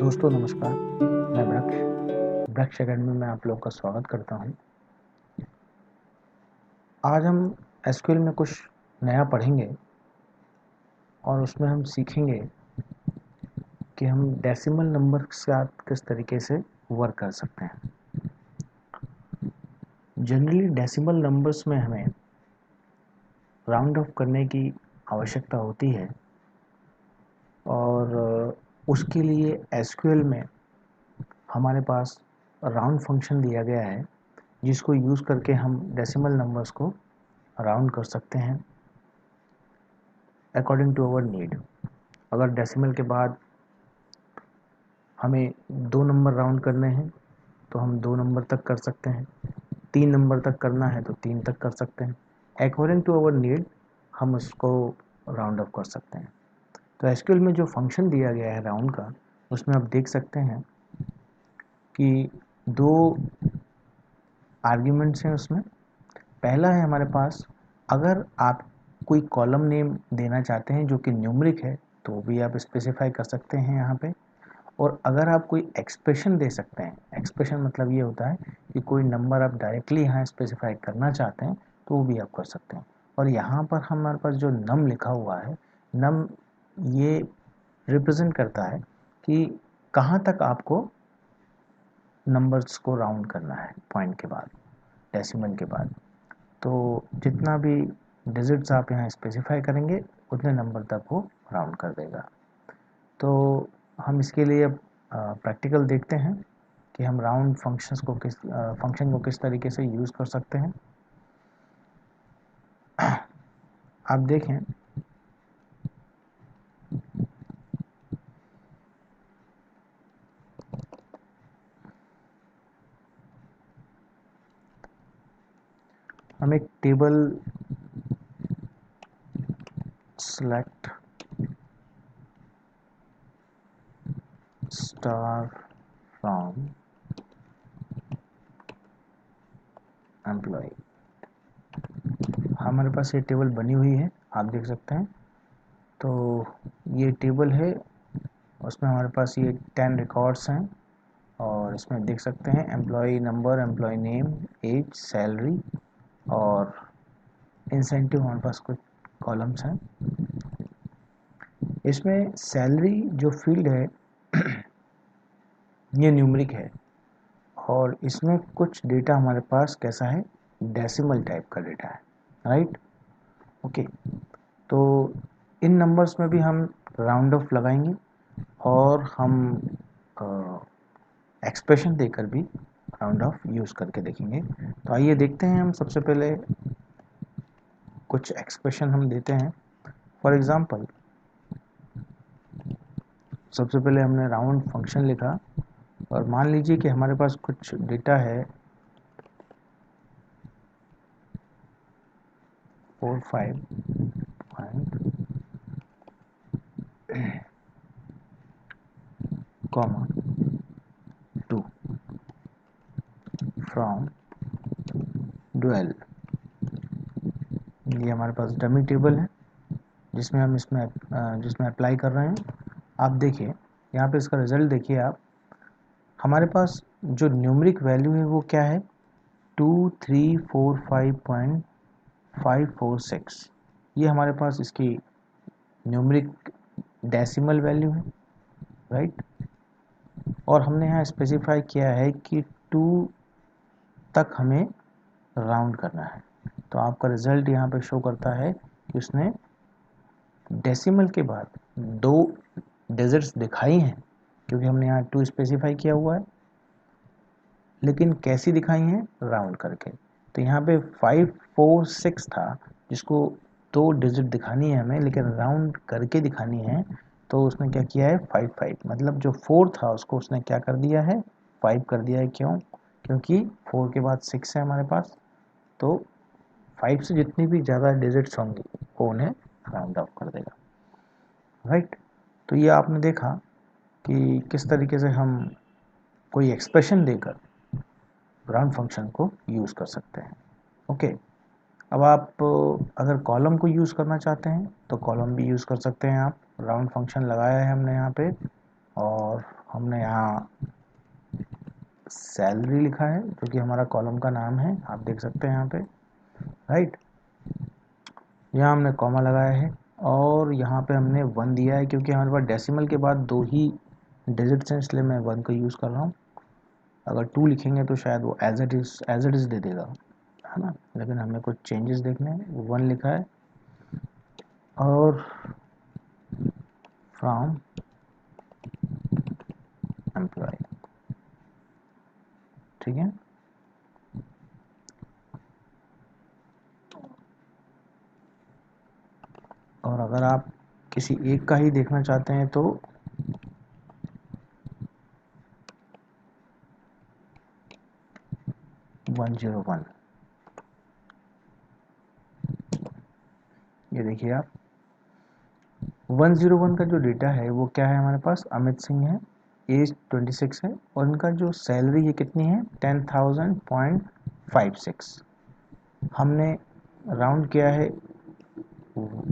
दोस्तों नमस्कार। मैं वृक्ष एकेडमी में आप लोग का स्वागत करता हूं। आज हम एसक्यूएल में कुछ नया पढ़ेंगे और उसमें हम सीखेंगे कि हम डेसिमल नंबर के साथ किस तरीके से वर्क कर सकते हैं। जनरली डेसिमल नंबर्स में हमें राउंड ऑफ करने की आवश्यकता होती है और उसके लिए एसक्यूएल में हमारे पास राउंड फंक्शन दिया गया है जिसको यूज़ करके हम डेसिमल नंबर्स को राउंड कर सकते हैं अकॉर्डिंग टू अवर नीड। अगर डेसिमल के बाद हमें 2 नंबर राउंड करने हैं तो हम 2 नंबर तक कर सकते हैं, 3 नंबर तक करना है तो 3 तक कर सकते हैं। अकॉर्डिंग टू अवर नीड हम उसको राउंड ऑफ कर सकते हैं। तो एसक्यूएल में जो फंक्शन दिया गया है राउंड का, उसमें आप देख सकते हैं कि 2 आर्ग्यूमेंट्स हैं उसमें। पहला है हमारे पास, अगर आप कोई कॉलम नेम देना चाहते हैं जो कि न्यूमरिक है तो वो भी आप स्पेसिफाई कर सकते हैं यहाँ पे। और अगर आप कोई एक्सप्रेशन दे सकते हैं, एक्सप्रेशन मतलब ये होता है कि कोई नंबर आप डायरेक्टली यहाँ स्पेसिफाई करना चाहते हैं तो वो भी आप कर सकते हैं। और यहाँ पर हमारे पास जो नम लिखा हुआ है, नम ये रिप्रेजेंट करता है कि कहाँ तक आपको नंबर्स को राउंड करना है पॉइंट के बाद, डेसिमल के बाद। तो जितना भी डिजिट्स आप यहाँ स्पेसिफाई करेंगे उतने नंबर तक वो राउंड कर देगा। तो हम इसके लिए अब प्रैक्टिकल देखते हैं कि हम राउंड फंक्शन को किस तरीके से यूज़ कर सकते हैं। आप देखें, हम एक table select star from employ, हमारे पास ये टेबल बनी हुई है, आप देख सकते हैं। तो ये टेबल है, उसमें हमारे पास ये 10 रिकॉर्ड्स हैं और इसमें देख सकते हैं employee number, employee name, age, salary और इंसेंटिव, हमारे पास कुछ कॉलम्स हैं। इसमें सैलरी जो फील्ड है ये न्यूमरिक है और इसमें कुछ डेटा हमारे पास कैसा है, डेसिमल टाइप का डेटा है, राइट। ओके, तो इन नंबर्स में भी हम राउंड ऑफ लगाएंगे और हम एक्सप्रेशन देकर भी राउंड ऑफ यूज़ करके देखेंगे। तो आइए देखते हैं, हम सबसे पहले कुछ एक्सप्रेशन हम देते हैं। फॉर एग्ज़ाम्पल, सबसे पहले हमने राउंड फंक्शन लिखा और मान लीजिए कि हमारे पास कुछ डेटा है 4, 5 कॉमा 2 फ्रॉम 12। ये हमारे पास डमी टेबल है जिसमें हम जिसमें अप्लाई कर रहे हैं। आप देखिए यहाँ पे इसका रिजल्ट देखिए आप, हमारे पास जो न्यूमरिक वैल्यू है वो क्या है, 2345.546। ये हमारे पास इसकी न्यूमरिक डेसिमल वैल्यू है, राइट। और हमने यहाँ स्पेसिफाई किया है कि 2 तक हमें राउंड करना है। तो आपका रिजल्ट यहाँ पे शो करता है कि उसने डेसिमल के बाद 2 डिजिट्स दिखाई हैं, क्योंकि हमने यहाँ 2 स्पेसिफाई किया हुआ है, लेकिन कैसी दिखाई हैं, राउंड करके। तो यहाँ पे 546 था जिसको 2 डिजिट दिखानी है हमें, लेकिन राउंड करके दिखानी है। तो उसने क्या किया है, 55, मतलब जो 4 था उसको उसने क्या कर दिया है, 5 कर दिया है। क्यों? क्योंकि 4 के बाद 6 है हमारे पास, तो 5 से जितनी भी ज़्यादा डिजिट्स होंगी वो उन्हें राउंड ऑफ कर देगा, राइट। तो ये आपने देखा कि किस तरीके से हम कोई एक्सप्रेशन देकर राउंड फंक्शन को यूज़ कर सकते हैं। ओके, अब आप अगर कॉलम को यूज़ करना चाहते हैं तो कॉलम भी यूज़ कर सकते हैं आप। राउंड फंक्शन लगाया है हमने यहाँ पे और हमने यहाँ सैलरी लिखा है जो कि हमारा कॉलम का नाम है, आप देख सकते हैं यहाँ पे, राइट। यहाँ हमने कॉमा लगाया है और यहाँ पे हमने 1 दिया है क्योंकि हमारे पास डेसिमल के बाद 2 ही डिजिट्स हैं, इसलिए मैं 1 को यूज़ कर रहा हूँ। अगर 2 लिखेंगे तो शायद वो एज इट इज़ दे देगा, है ना, लेकिन हमें कुछ चेंजेस देखने हैं। वो 1 लिखा है और फ्रॉम एम्प्लॉय, ठीक है। और अगर आप किसी एक का ही देखना चाहते हैं तो 101, ये देखिए आप 101 का जो डेटा है वो क्या है, हमारे पास अमित सिंह है, एज 26 है और इनका जो सैलरी है कितनी है 10,000.56। हमने राउंड किया है,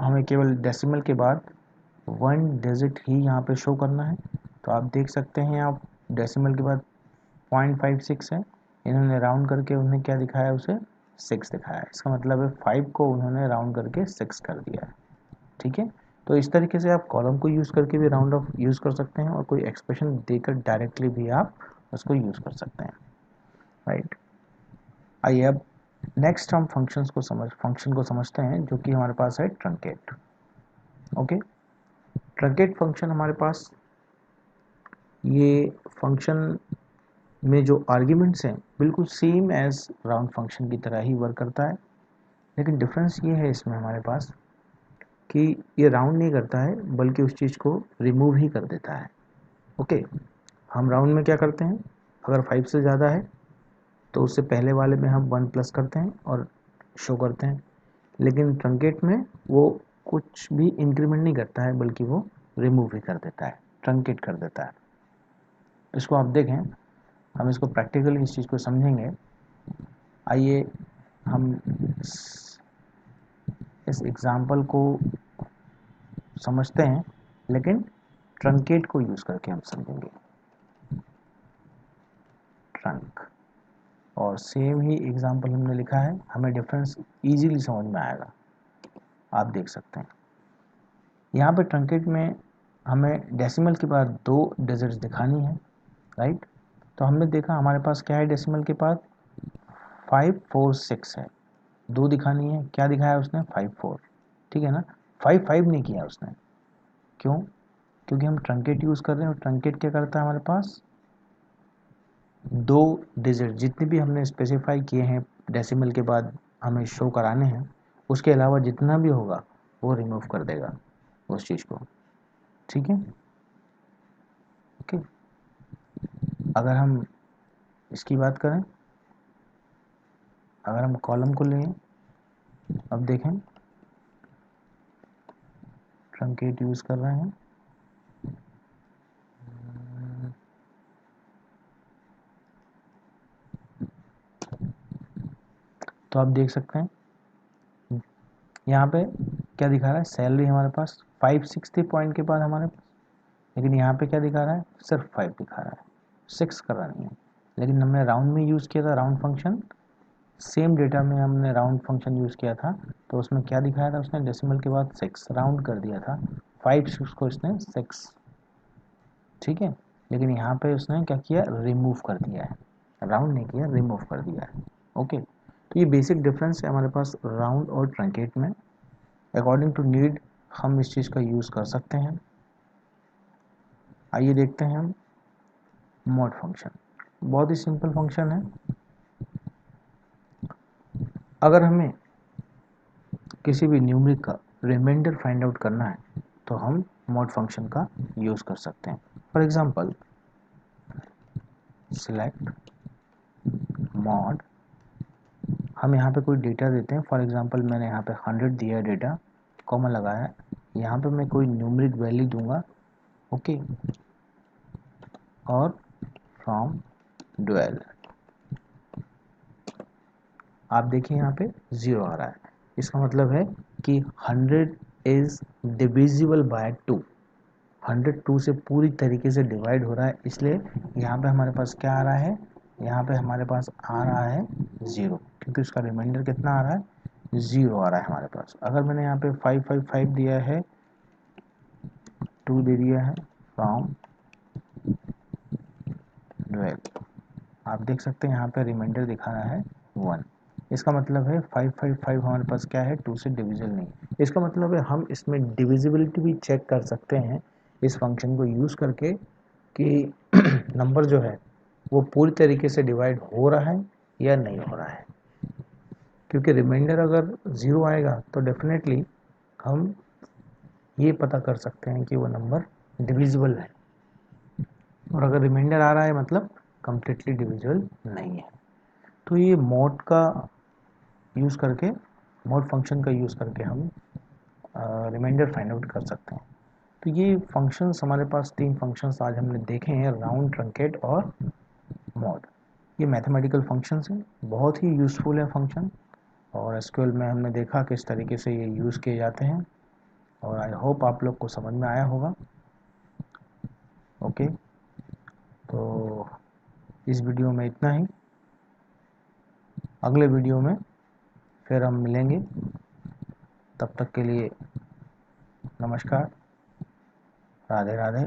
हमें केवल डेसिमल के बाद 1 डिजिट ही यहाँ पे शो करना है। तो आप देख सकते हैं आप डेसिमल के बाद 0.56 है, इन्होंने राउंड करके उन्हें क्या दिखाया है, उसे 6 दिखाया है। इसका मतलब है 5 को उन्होंने राउंड करके 6 कर दिया है, ठीक है। तो इस तरीके से आप कॉलम को यूज़ करके भी राउंड ऑफ यूज़ कर सकते हैं और कोई एक्सप्रेशन देकर डायरेक्टली भी आप उसको यूज़ कर सकते हैं, राइट। आइए अब नेक्स्ट हम फंक्शन को समझते हैं जो कि हमारे पास है ट्रंकेट। ओके, ट्रंकेट फंक्शन हमारे पास, ये फंक्शन में जो आर्ग्यूमेंट्स हैं बिल्कुल सेम एज राउंड फंक्शन की तरह ही वर्क करता है, लेकिन डिफरेंस ये है इसमें हमारे पास कि ये राउंड नहीं करता है बल्कि उस चीज़ को रिमूव ही कर देता है। ओके, हम राउंड में क्या करते हैं, अगर 5 से ज़्यादा है तो उससे पहले वाले में हम 1 प्लस करते हैं और शो करते हैं, लेकिन ट्रंकेट में वो कुछ भी इंक्रीमेंट नहीं करता है बल्कि वो रिमूव ही कर देता है, ट्रंकेट कर देता है। इसको आप देखें, हम इसको प्रैक्टिकली इस चीज़ को समझेंगे। आइए हम इस एग्जाम्पल को समझते हैं, लेकिन ट्रंकेट को यूज़ करके हम समझेंगे, ट्रंक। और सेम ही एग्जाम्पल हमने लिखा है, हमें डिफरेंस इजीली समझ में आएगा, आप देख सकते हैं। यहाँ पे ट्रंकेट में हमें डेसिमल के बाद 2 डिजिट्स दिखानी है, राइट। तो हमने देखा हमारे पास क्या है, डेसिमल के बाद 546 है, 2 दिखानी है, क्या दिखाया उसने 54, ठीक है ना। 55 नहीं किया उसने, क्यों, क्योंकि हम ट्रंकेट यूज़ कर रहे हैं और ट्रंकेट क्या करता है, हमारे पास 2 डिजिट जितने भी हमने स्पेसिफाई किए हैं डेसिमल के बाद हमें शो कराने हैं, उसके अलावा जितना भी होगा वो रिमूव कर देगा उस चीज़ को, ठीक है। ओके, अगर हम इसकी बात करें, अगर हम कॉलम को लें, अब देखें ट्रंकेट यूज़ कर रहे हैं, तो आप देख सकते हैं यहाँ पे क्या दिखा रहा है, सैलरी हमारे पास 560 पॉइंट के बाद हमारे, लेकिन यहाँ पे क्या दिखा रहा है, सिर्फ 5 दिखा रहा है, 6 कर रहा नहीं है। लेकिन हमने राउंड में यूज़ किया था राउंड फंक्शन, सेम डेटा में हमने राउंड फंक्शन यूज़ किया था, तो उसमें क्या दिखाया था, उसने डेसिमल के बाद 6 राउंड कर दिया था, 5 को इसने 6, ठीक है। लेकिन यहाँ पे उसने क्या किया, रिमूव कर दिया है, राउंड नहीं किया, रिमूव कर दिया है। ओके, तो ये बेसिक डिफरेंस है हमारे पास राउंड और ट्रंकेट में। अकॉर्डिंग टू नीड हम इस चीज़ का यूज़ कर सकते हैं। आइए देखते हैं हम मॉड फंक्शन, बहुत ही सिंपल फंक्शन है। अगर हमें किसी भी न्यूमरिक का रिमाइंडर फाइंड आउट करना है तो हम मॉड फंक्शन का यूज़ कर सकते हैं। फॉर एग्जांपल सिलेक्ट मॉड, हम यहाँ पे कोई डेटा देते हैं, फॉर एग्जांपल मैंने यहाँ पे 100 दिया है डेटा, कॉमा लगाया है, यहाँ पे मैं कोई न्यूमरिक वैल्यू दूंगा, ओके, और फ्रॉम डुअल, आप देखिए यहाँ पे 0 आ रहा है, इसका मतलब है कि 100 इज डिविजिबल बाय 2, 100 2 से पूरी तरीके से डिवाइड हो रहा है, इसलिए यहाँ पे हमारे पास क्या आ रहा है, यहाँ पे हमारे पास आ रहा है 0, क्योंकि उसका रिमाइंडर कितना आ रहा है, 0 आ रहा है हमारे पास। अगर मैंने यहाँ पे 555 दिया है, 2 दे दिया है फ्रॉम 12, आप देख सकते हैं यहाँ पे रिमाइंडर दिखा रहा है 1। इसका मतलब है 555 हमारे पास क्या है, 2 से डिविजिबल नहीं। इसका मतलब है हम इसमें डिविजिबिलिटी भी चेक कर सकते हैं इस फंक्शन को यूज़ करके कि नंबर जो है वो पूरी तरीके से डिवाइड हो रहा है या नहीं हो रहा है। क्योंकि रिमाइंडर अगर 0 आएगा तो डेफिनेटली हम ये पता कर सकते हैं कि वो नंबर डिविजिबल है, और अगर रिमाइंडर आ रहा है मतलब कम्प्लीटली डिविजिबल नहीं है। तो ये मोड का यूज़ करके, मोड फंक्शन का यूज़ करके हम रिमाइंडर फाइंड आउट कर सकते हैं। तो ये फंक्शंस हमारे पास 3 फंक्शंस आज हमने देखे हैं, राउंड, ट्रंकेट और मॉड। ये मैथमेटिकल फंक्शंस हैं, बहुत ही यूज़फुल है फंक्शन, और एसक्यूएल में हमने देखा किस तरीके से ये यूज़ किए जाते हैं, और आई होप आप लोग को समझ में आया होगा। ओके, तो इस वीडियो में इतना ही। अगले वीडियो में फिर हम मिलेंगे, तब तक के लिए नमस्कार, राधे राधे।